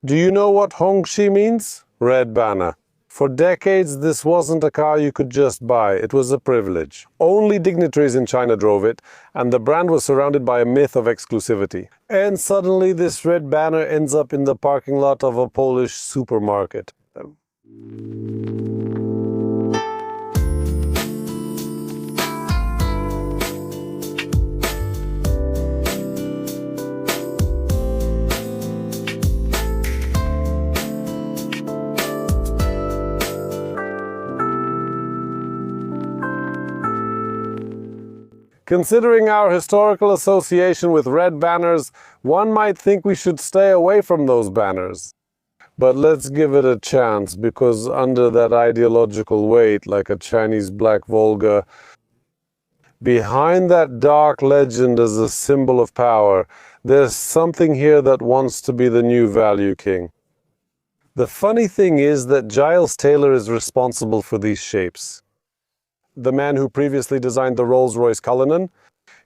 Do you know what Hongqi means? Red banner. For decades, this wasn't a car you could just buy. It was a privilege. Only dignitaries in China drove it, and the brand was surrounded by a myth of exclusivity. And suddenly, this red banner ends up in the parking lot of a Polish supermarket. Considering our historical association with red banners, one might think we should stay away from those banners. But let's give it a chance, because under that ideological weight, like a Chinese black Volga, behind that dark legend as a symbol of power, there's something here that wants to be the new value king. The funny thing is that Giles Taylor is responsible for these shapes. The man who previously designed the Rolls-Royce Cullinan.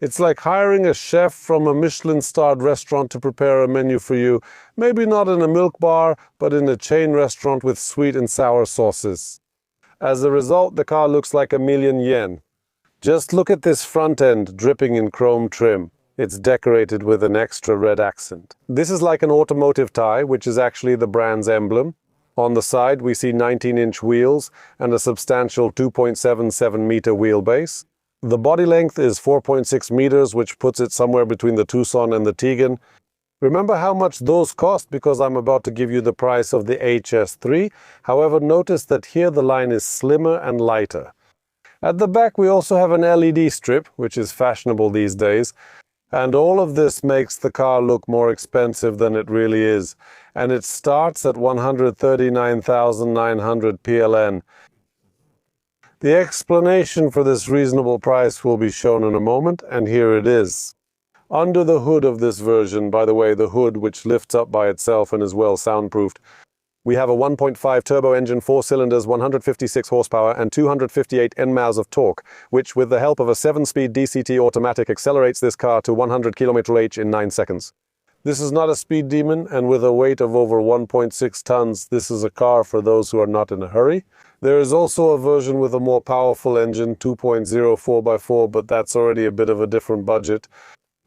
It's like hiring a chef from a Michelin-starred restaurant to prepare a menu for you, maybe not in a milk bar, but in a chain restaurant with sweet and sour sauces. As a result, the car looks like $1,000,000 yen. Just look at this front end dripping in chrome trim. It's decorated with an extra red accent. This is like an automotive tie, which is actually the brand's emblem. On the side, we see 19-inch wheels and a substantial 2.77-meter wheelbase. The body length is 4.6 meters, which puts it somewhere between the Tucson and the Tiggan. Remember how much those cost, because I'm about to give you the price of the HS3. However, notice that here the line is slimmer and lighter. At the back, we also have an LED strip, which is fashionable these days. And all of this makes the car look more expensive than it really is. And it starts at 139,900 PLN. The explanation for this reasonable price will be shown in a moment, and here it is. Under the hood of this version, by the way, the hood which lifts up by itself and is well soundproofed, we have a 1.5 turbo engine, 4 cylinders, 156 horsepower, and 258 Nm of torque, which, with the help of a 7-speed DCT automatic, accelerates this car to 100 km/h in 9 seconds. This is not a speed demon, and with a weight of over 1.6 tons, this is a car for those who are not in a hurry. There is also a version with a more powerful engine, 2.0 4x4, but that's already a bit of a different budget.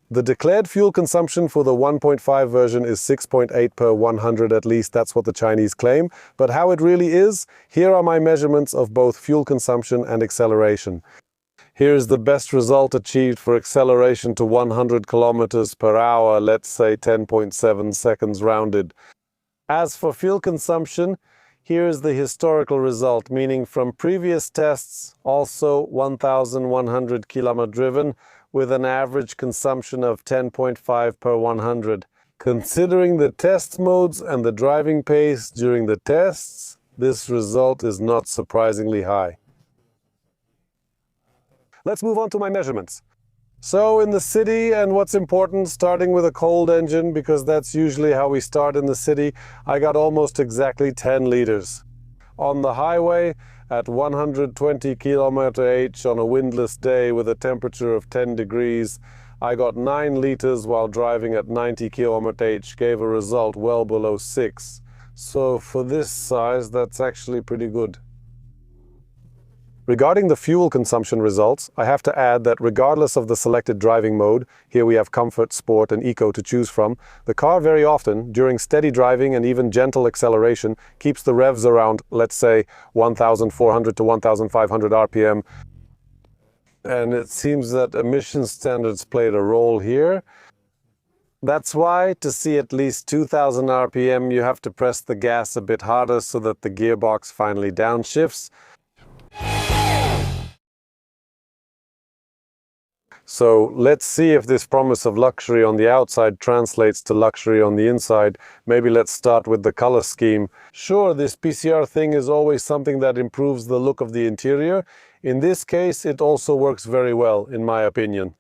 The declared fuel consumption for the 1.5 version is 6.8 per 100, at least that's what the Chinese claim. But how it really is, here are my measurements of both fuel consumption and acceleration. Here is the best result achieved for acceleration to 100 kilometers per hour, let's say 10.7 seconds rounded. As for fuel consumption, here is the historical result, meaning from previous tests, also 1,100 km driven, with an average consumption of 10.5 per 100. Considering the test modes and the driving pace during the tests, this result is not surprisingly high. Let's move on to my measurements. So in the city, and what's important, starting with a cold engine, because that's usually how we start in the city, I got almost exactly 10 liters. On the highway, at 120 km/h on a windless day with a temperature of 10 degrees, I got 9 liters while driving at 90 km/h, gave a result well below 6. So for this size, that's actually pretty good. Regarding the fuel consumption results, I have to add that regardless of the selected driving mode, here we have comfort, sport, and eco to choose from, the car very often, during steady driving and even gentle acceleration, keeps the revs around, let's say, 1,400 to 1,500 RPM. And it seems that emission standards played a role here. That's why, to see at least 2,000 RPM, you have to press the gas a bit harder so that the gearbox finally downshifts. So let's see if this promise of luxury on the outside translates to luxury on the inside. Maybe let's start with the color scheme. Sure, this PCR thing is always something that improves the look of the interior. In this case, it also works very well, in my opinion.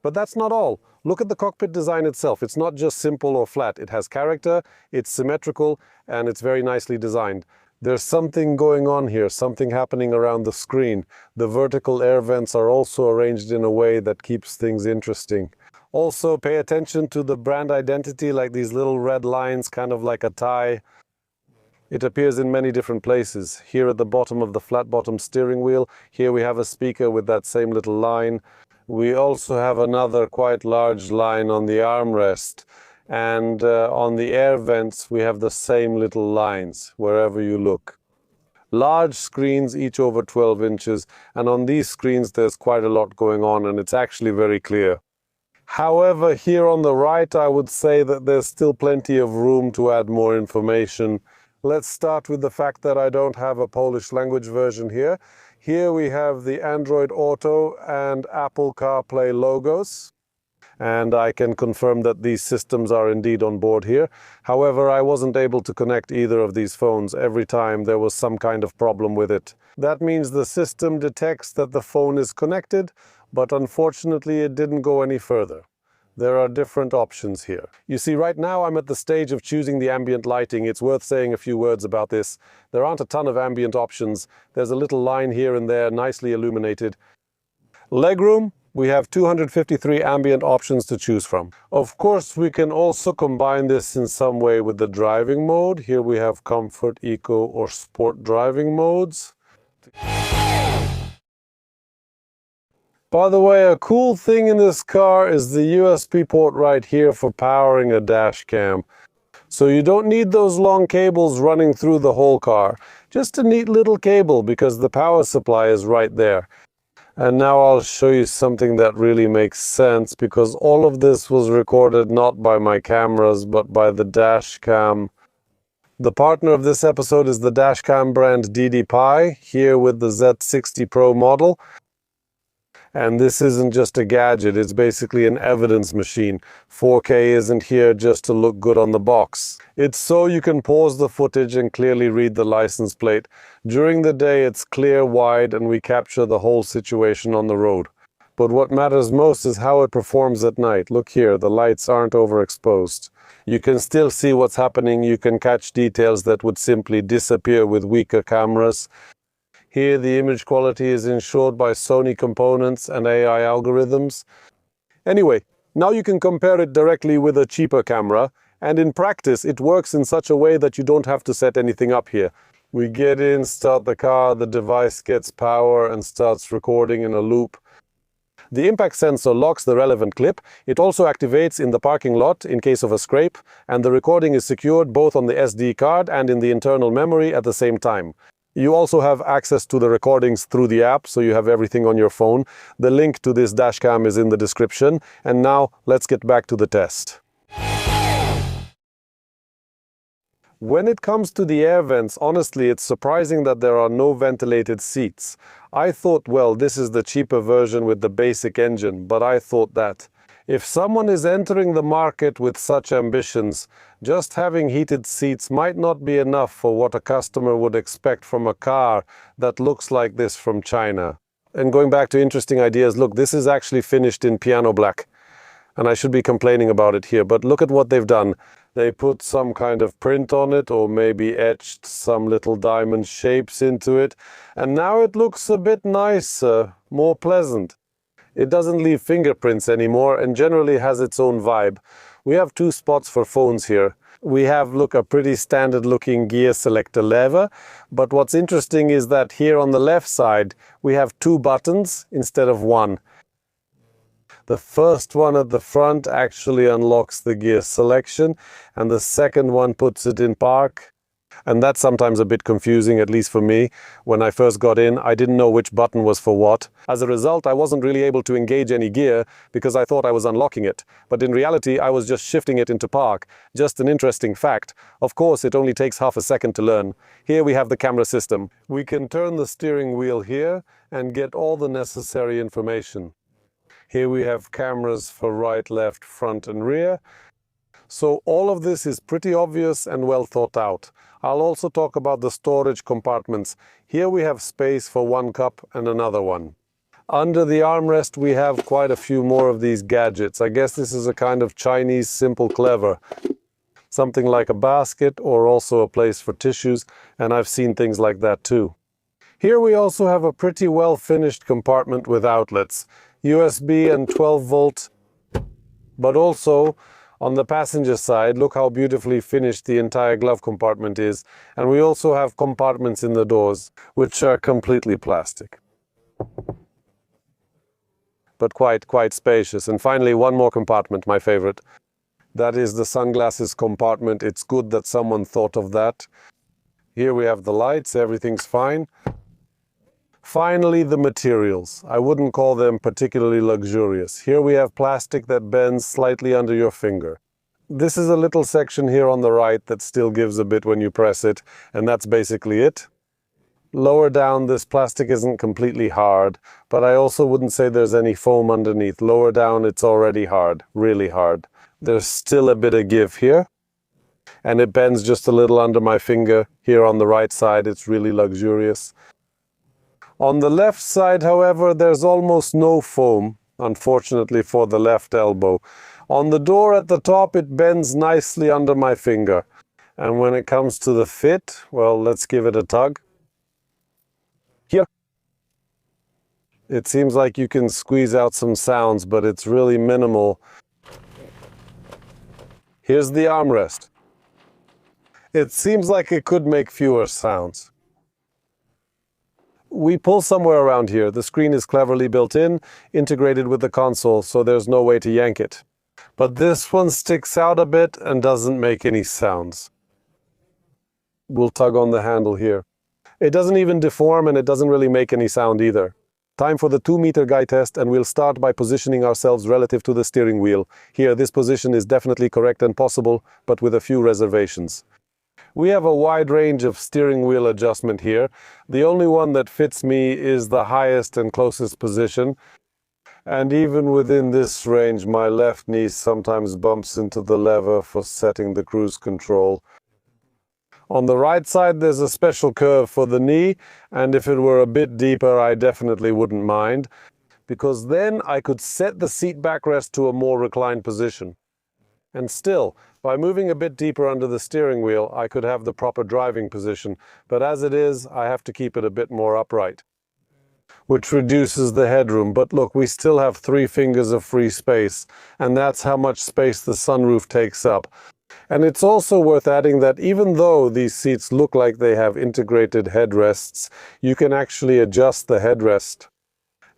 But that's not all. Look at the cockpit design itself. It's not just simple or flat. It has character, it's symmetrical, and it's very nicely designed. There's something going on here, something happening around the screen. The vertical air vents are also arranged in a way that keeps things interesting. Also, pay attention to the brand identity, like these little red lines, kind of like a tie. It appears in many different places. Here at the bottom of the flat bottom steering wheel, here we have a speaker with that same little line. We also have another quite large line on the armrest. And on the air vents, we have the same little lines wherever you look. Large screens, each over 12 inches. And on these screens, there's quite a lot going on, and it's actually very clear. However, here on the right, I would say that there's still plenty of room to add more information. Let's start with the fact that I don't have a Polish language version here. Here we have the Android Auto and Apple CarPlay logos. And I can confirm that these systems are indeed on board here. However, I wasn't able to connect either of these phones. Every time there was some kind of problem with it. That means the system detects that the phone is connected, but unfortunately it didn't go any further. There are different options here. You see, right now I'm at the stage of choosing the ambient lighting. It's worth saying a few words about this. There aren't a ton of ambient options. There's a little line here and there, nicely illuminated. Legroom, we have 253 ambient options to choose from. Of course, we can also combine this in some way with the driving mode. Here we have Comfort, Eco, or Sport driving modes. By the way, a cool thing in this car is the USB port right here for powering a dash cam. So you don't need those long cables running through the whole car. Just a neat little cable because the power supply is right there. And now I'll show you something that really makes sense, because all of this was recorded not by my cameras but by the Dashcam. The partner of this episode is the Dashcam brand DD here with the Z60 Pro model. And this isn't just a gadget, it's basically an evidence machine. 4K isn't here just to look good on the box. It's so you can pause the footage and clearly read the license plate. During the day it's clear, wide, and we capture the whole situation on the road. But what matters most is how it performs at night. Look here, the lights aren't overexposed. You can still see what's happening, you can catch details that would simply disappear with weaker cameras. Here the image quality is ensured by Sony components and AI algorithms. Anyway, now you can compare it directly with a cheaper camera, and in practice it works in such a way that you don't have to set anything up here. We get in, start the car, the device gets power and starts recording in a loop. The impact sensor locks the relevant clip. It also activates in the parking lot in case of a scrape, and the recording is secured both on the SD card and in the internal memory at the same time. You also have access to the recordings through the app, so you have everything on your phone. The link to this dashcam is in the description. And now, let's get back to the test. When it comes to the air vents, honestly, it's surprising that there are no ventilated seats. I thought, well, this is the cheaper version with the basic engine, but I thought that if someone is entering the market with such ambitions, just having heated seats might not be enough for what a customer would expect from a car that looks like this from China. And going back to interesting ideas, look, this is actually finished in piano black. And I should be complaining about it here, but look at what they've done. They put some kind of print on it, or maybe etched some little diamond shapes into it. And now it looks a bit nicer, more pleasant. It doesn't leave fingerprints anymore and generally has its own vibe. We have two spots for phones here. We have, look, a pretty standard looking gear selector lever, but what's interesting is that here on the left side we have two buttons instead of one. The first one at the front actually unlocks the gear selection, and the second one puts it in park. And that's sometimes a bit confusing, at least for me. When I first got in, I didn't know which button was for what. As a result, I wasn't really able to engage any gear because I thought I was unlocking it. But in reality, I was just shifting it into park. Just an interesting fact. Of course, it only takes half a second to learn. Here we have the camera system. We can turn the steering wheel here and get all the necessary information. Here we have cameras for right, left, front, and rear. So all of this is pretty obvious and well thought out. I'll also talk about the storage compartments. Here we have space for one cup and another one. Under the armrest we have quite a few more of these gadgets. I guess this is a kind of Chinese simple clever. Something like a basket or also a place for tissues, and I've seen things like that too. Here we also have a pretty well finished compartment with outlets. USB and 12 volt But also, on the passenger side, look how beautifully finished the entire glove compartment is. And we also have compartments in the doors, which are completely plastic, but quite spacious. And finally, one more compartment, my favorite. That is the sunglasses compartment. It's good that someone thought of that. Here we have the lights, everything's fine. Finally, the materials. I wouldn't call them particularly luxurious. Here we have plastic that bends slightly under your finger. This is a little section here on the right that still gives a bit when you press it, and that's basically it. Lower down, this plastic isn't completely hard, but I also wouldn't say there's any foam underneath. Lower down, it's already hard, really hard. There's still a bit of give here, and it bends just a little under my finger. Here on the right side, it's really luxurious. On the left side, however, there's almost no foam, unfortunately for the left elbow. On the door at the top, it bends nicely under my finger. And when it comes to the fit, well, let's give it a tug. Here. It seems like you can squeeze out some sounds, but it's really minimal. Here's the armrest. It seems like it could make fewer sounds. We pull somewhere around here. The screen is cleverly built in, integrated with the console, so there's no way to yank it. But this one sticks out a bit and doesn't make any sounds. We'll tug on the handle here. It doesn't even deform, and it doesn't really make any sound either. Time for the 2-meter guy test, and we'll start by positioning ourselves relative to the steering wheel. Here, this position is definitely correct and possible, but with a few reservations. We have a wide range of steering wheel adjustment here. The only one that fits me is the highest and closest position. And even within this range, my left knee sometimes bumps into the lever for setting the cruise control. On the right side, there's a special curve for the knee, and if it were a bit deeper, I definitely wouldn't mind, because then I could set the seat backrest to a more reclined position. And still, by moving a bit deeper under the steering wheel, I could have the proper driving position, but as it is, I have to keep it a bit more upright, which reduces the headroom. But look, we still have 3 fingers of free space, and that's how much space the sunroof takes up. And it's also worth adding that even though these seats look like they have integrated headrests, you can actually adjust the headrest.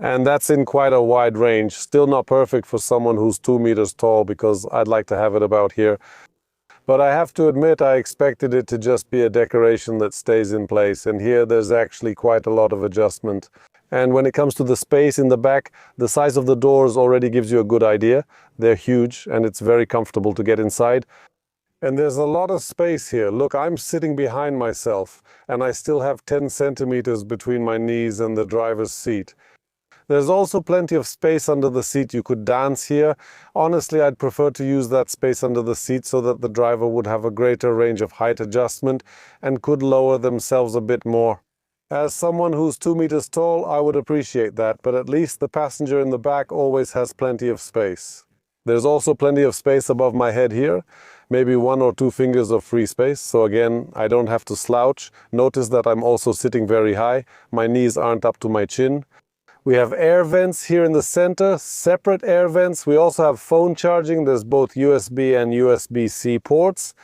And that's in quite a wide range. Still not perfect for someone who's 2 meters tall, because I'd like to have it about here. But I have to admit, I expected it to just be a decoration that stays in place. And here there's actually quite a lot of adjustment. And when it comes to the space in the back, the size of the doors already gives you a good idea. They're huge, and it's very comfortable to get inside. And there's a lot of space here. Look, I'm sitting behind myself, and I still have 10 centimeters between my knees and the driver's seat. There's also plenty of space under the seat. You could dance here. Honestly, I'd prefer to use that space under the seat so that the driver would have a greater range of height adjustment and could lower themselves a bit more. As someone who's 2 meters tall, I would appreciate that, but at least the passenger in the back always has plenty of space. There's also plenty of space above my head here, maybe 1 or 2 fingers of free space, so again, I don't have to slouch. Notice that I'm also sitting very high. My knees aren't up to my chin. We have air vents here in the center, separate air vents. We also have phone charging. There's both USB and USB-C ports.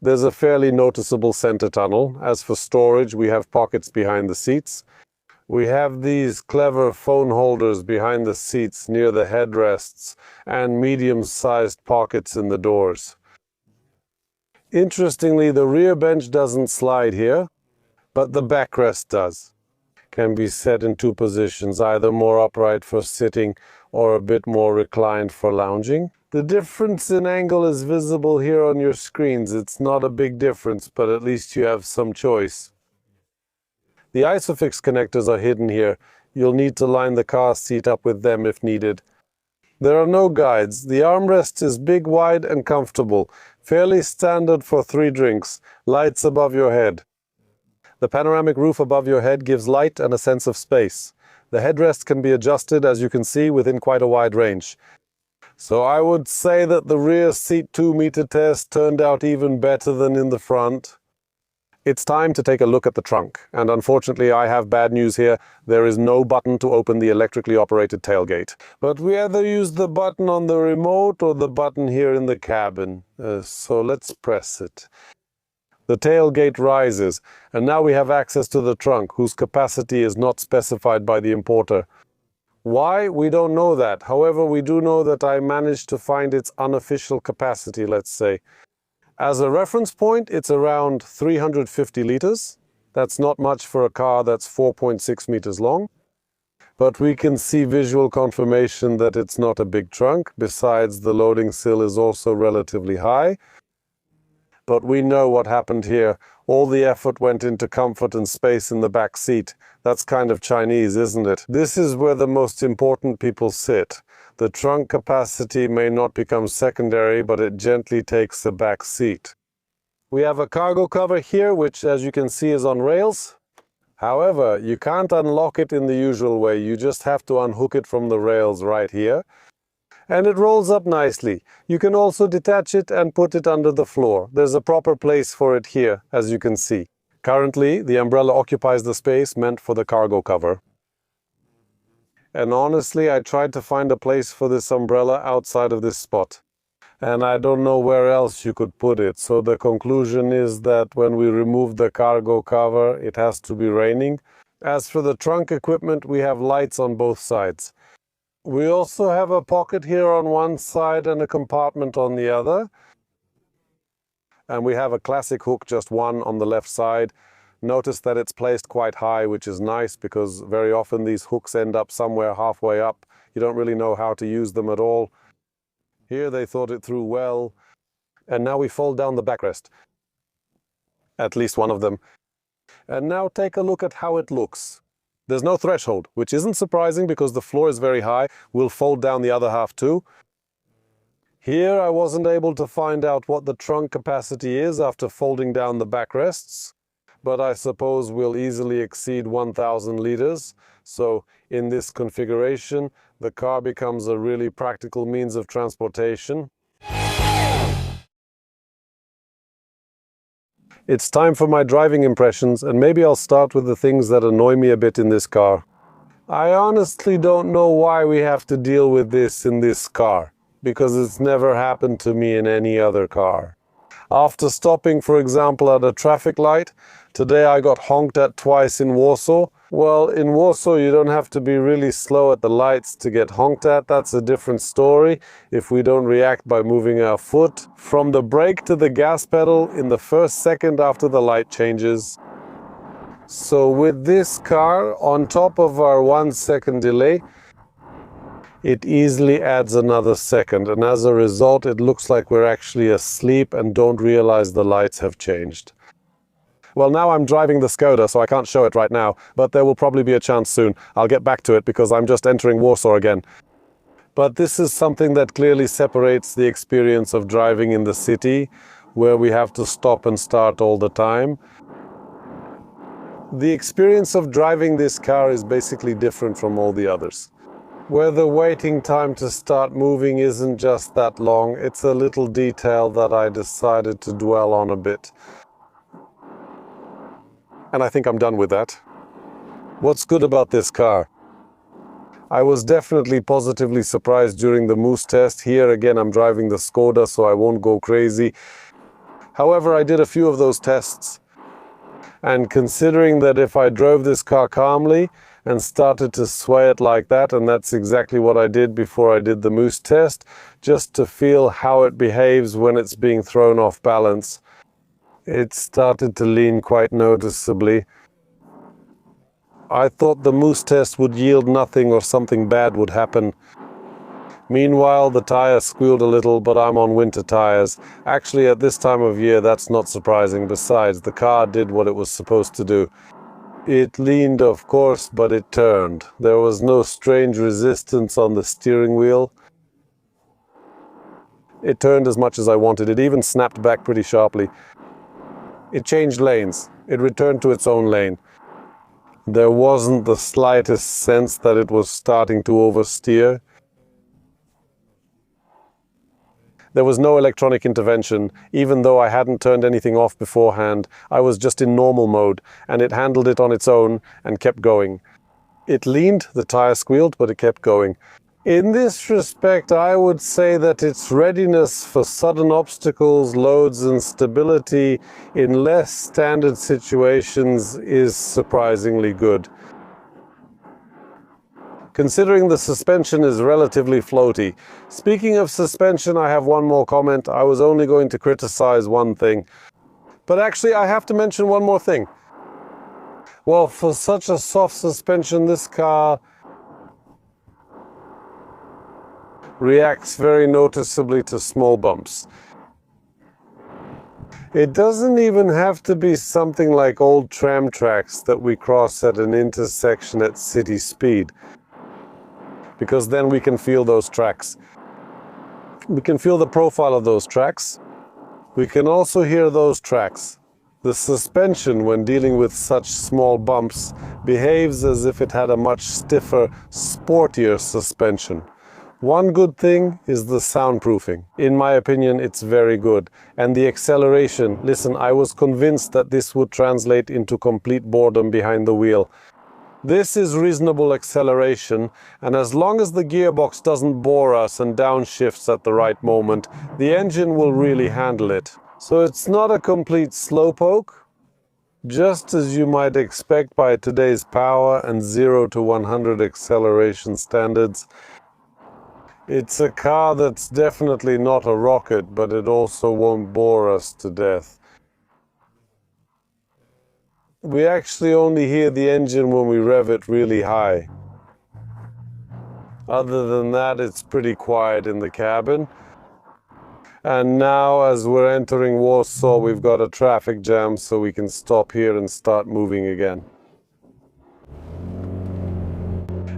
There's a fairly noticeable center tunnel. As for storage, we have pockets behind the seats. We have these clever phone holders behind the seats near the headrests and medium-sized pockets in the doors. Interestingly, the rear bench doesn't slide here, but the backrest does. Can be set in 2 positions, either more upright for sitting or a bit more reclined for lounging. The difference in angle is visible here on your screens. It's not a big difference, but at least you have some choice. The ISOFIX connectors are hidden here. You'll need to line the car seat up with them if needed. There are no guides. The armrest is big, wide, and comfortable. Fairly standard for 3 drinks. Lights above your head. The panoramic roof above your head gives light and a sense of space. The headrest can be adjusted, as you can see, within quite a wide range. So I would say that the rear seat 2-meter test turned out even better than in the front. It's time to take a look at the trunk, and unfortunately I have bad news here. There is no button to open the electrically operated tailgate. But we either use the button on the remote or the button here in the cabin. So let's press it. The tailgate rises, and now we have access to the trunk, whose capacity is not specified by the importer. Why? We don't know that. However, we do know that I managed to find its unofficial capacity, let's say. As a reference point, it's around 350 liters. That's not much for a car that's 4.6 meters long. But we can see visual confirmation that it's not a big trunk. Besides, the loading sill is also relatively high. But we know what happened here. All the effort went into comfort and space in the back seat. That's kind of Chinese, isn't it? This is where the most important people sit. The trunk capacity may not become secondary, but it gently takes the back seat. We have a cargo cover here, which, as you can see, is on rails. However, you can't unlock it in the usual way. You just have to unhook it from the rails right here. And it rolls up nicely. You can also detach it and put it under the floor. There's a proper place for it here, as you can see. Currently, the umbrella occupies the space meant for the cargo cover. And honestly, I tried to find a place for this umbrella outside of this spot. And I don't know where else you could put it. So the conclusion is that when we remove the cargo cover, it has to be raining. As for the trunk equipment, we have lights on both sides. We also have a pocket here on one side and a compartment on the other. And we have a classic hook, just one on the left side. Notice that it's placed quite high, which is nice because very often these hooks end up somewhere halfway up. You don't really know how to use them at all. Here they thought it through well. And now we fold down the backrest. At least one of them. And now take a look at how it looks. There's no threshold, which isn't surprising because the floor is very high. We'll fold down the other half too. Here I wasn't able to find out what the trunk capacity is after folding down the backrests, but I suppose we'll easily exceed 1,000 liters. So in this configuration, the car becomes a really practical means of transportation. It's time for my driving impressions, and maybe I'll start with the things that annoy me a bit in this car. I honestly don't know why we have to deal with this in this car, because it's never happened to me in any other car. After stopping, for example, at a traffic light, today I got honked at twice in Warsaw. Well, in Warsaw you don't have to be really slow at the lights to get honked at. That's a different story if we don't react by moving our foot from the brake to the gas pedal in the first second after the light changes. So with this car, on top of our 1 second delay, it easily adds another second, and as a result it looks like we're actually asleep and don't realize the lights have changed. Well, now I'm driving the Skoda, so I can't show it right now, but there will probably be a chance soon. I'll get back to it because I'm just entering Warsaw again. But this is something that clearly separates the experience of driving in the city, where we have to stop and start all the time. The experience of driving this car is basically different from all the others, where the waiting time to start moving isn't just that long. It's a little detail that I decided to dwell on a bit. And I think I'm done with that. What's good about this car? I was definitely positively surprised during the Moose test. Here again I'm driving the Skoda, so I won't go crazy. However, I did a few of those tests. And considering that if I drove this car calmly and started to sway it like that, and that's exactly what I did before I did the Moose test, just to feel how it behaves when it's being thrown off balance, it started to lean quite noticeably. I thought the Moose test would yield nothing or something bad would happen. Meanwhile, the tires squealed a little, but I'm on winter tires. Actually, at this time of year, that's not surprising. Besides, the car did what it was supposed to do. It leaned, of course, but it turned. There was no strange resistance on the steering wheel. It turned as much as I wanted. It even snapped back pretty sharply. It changed lanes. It returned to its own lane. There wasn't the slightest sense that it was starting to oversteer. There was no electronic intervention, even though I hadn't turned anything off beforehand. I was just in normal mode, and it handled it on its own and kept going. It leaned, the tire squealed, but it kept going. In this respect, I would say that its readiness for sudden obstacles, loads, and stability in less standard situations is surprisingly good. Considering the suspension is relatively floaty. Speaking of suspension, I have one more comment. I was only going to criticize one thing. But actually, I have to mention one more thing. Well, for such a soft suspension, this car reacts very noticeably to small bumps. It doesn't even have to be something like old tram tracks that we cross at an intersection at city speed, because then we can feel those tracks. We can feel the profile of those tracks. We can also hear those tracks. The suspension, when dealing with such small bumps, behaves as if it had a much stiffer, sportier suspension. One good thing is the soundproofing. In my opinion, it's very good. And the acceleration, listen, I was convinced that this would translate into complete boredom behind the wheel. This is reasonable acceleration, and as long as the gearbox doesn't bore us and downshifts at the right moment, the engine will really handle it. So it's not a complete slowpoke, just as you might expect by today's power and 0 to 100 acceleration standards. It's a car that's definitely not a rocket, but it also won't bore us to death. We actually only hear the engine when we rev it really high. Other than that, it's pretty quiet in the cabin. And now, as we're entering Warsaw, we've got a traffic jam, so we can stop here and start moving again.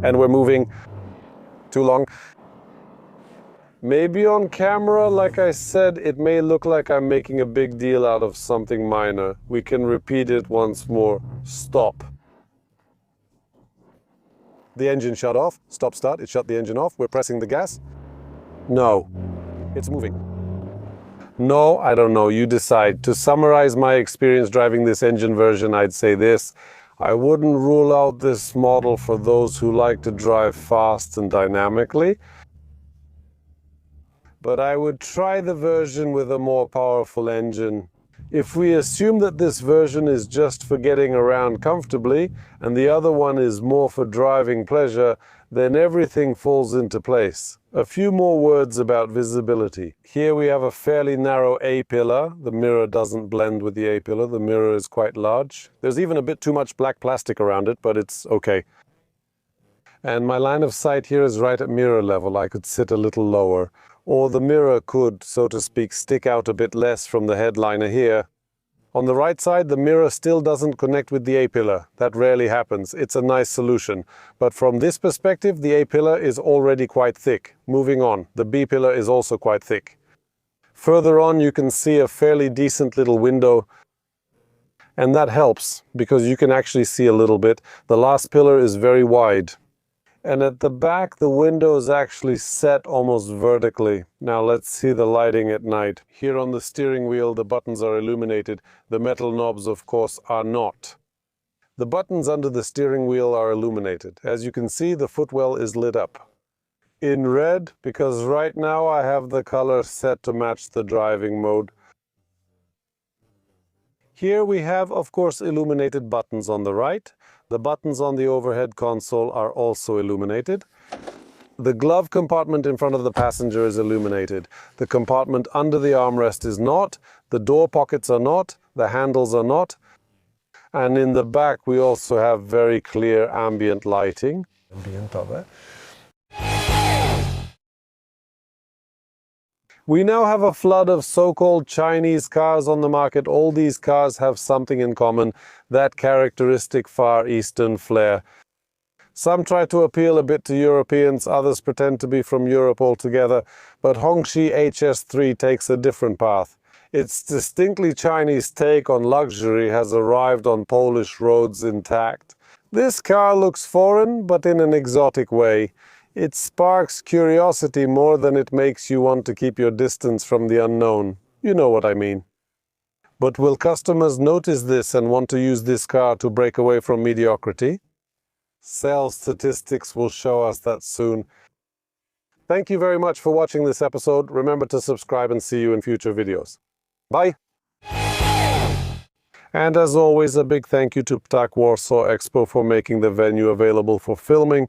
And we're moving too long. Maybe on camera, like I said, it may look like I'm making a big deal out of something minor. We can repeat it once more. Stop. The engine shut off. Stop start. It shut the engine off. We're pressing the gas. No. It's moving. No, I don't know. You decide. To summarize my experience driving this engine version, I'd say this. I wouldn't rule out this model for those who like to drive fast and dynamically. But I would try the version with a more powerful engine. If we assume that this version is just for getting around comfortably, and the other one is more for driving pleasure, then everything falls into place. A few more words about visibility. Here we have a fairly narrow A-pillar. The mirror doesn't blend with the A-pillar. The mirror is quite large. There's even a bit too much black plastic around it, but it's okay. And my line of sight here is right at mirror level. I could sit a little lower. Or the mirror could, so to speak, stick out a bit less from the headliner here. On the right side, the mirror still doesn't connect with the A-pillar. That rarely happens. It's a nice solution. But from this perspective, the A-pillar is already quite thick. Moving on, the B-pillar is also quite thick. Further on, you can see a fairly decent little window. And that helps, because you can actually see a little bit. The last pillar is very wide. And at the back, the window is actually set almost vertically. Now let's see the lighting at night. Here on the steering wheel, the buttons are illuminated. The metal knobs, of course, are not. The buttons under the steering wheel are illuminated. As you can see, the footwell is lit up in red, because right now I have the color set to match the driving mode. Here we have, of course, illuminated buttons on the right. The buttons on the overhead console are also illuminated. The glove compartment in front of the passenger is illuminated. The compartment under the armrest is not. The door pockets are not. The handles are not. And in the back we also have very clear ambient lighting. We now have a flood of so-called Chinese cars on the market. All these cars have something in common, that characteristic Far Eastern flair. Some try to appeal a bit to Europeans, others pretend to be from Europe altogether, but Hongqi HS3 takes a different path. Its distinctly Chinese take on luxury has arrived on Polish roads intact. This car looks foreign, but in an exotic way. It sparks curiosity more than it makes you want to keep your distance from the unknown. You know what I mean. But will customers notice this and want to use this car to break away from mediocrity? Sales statistics will show us that soon. Thank you very much for watching this episode. Remember to subscribe and see you in future videos. Bye! And as always, a big thank you to Ptak Warsaw Expo for making the venue available for filming.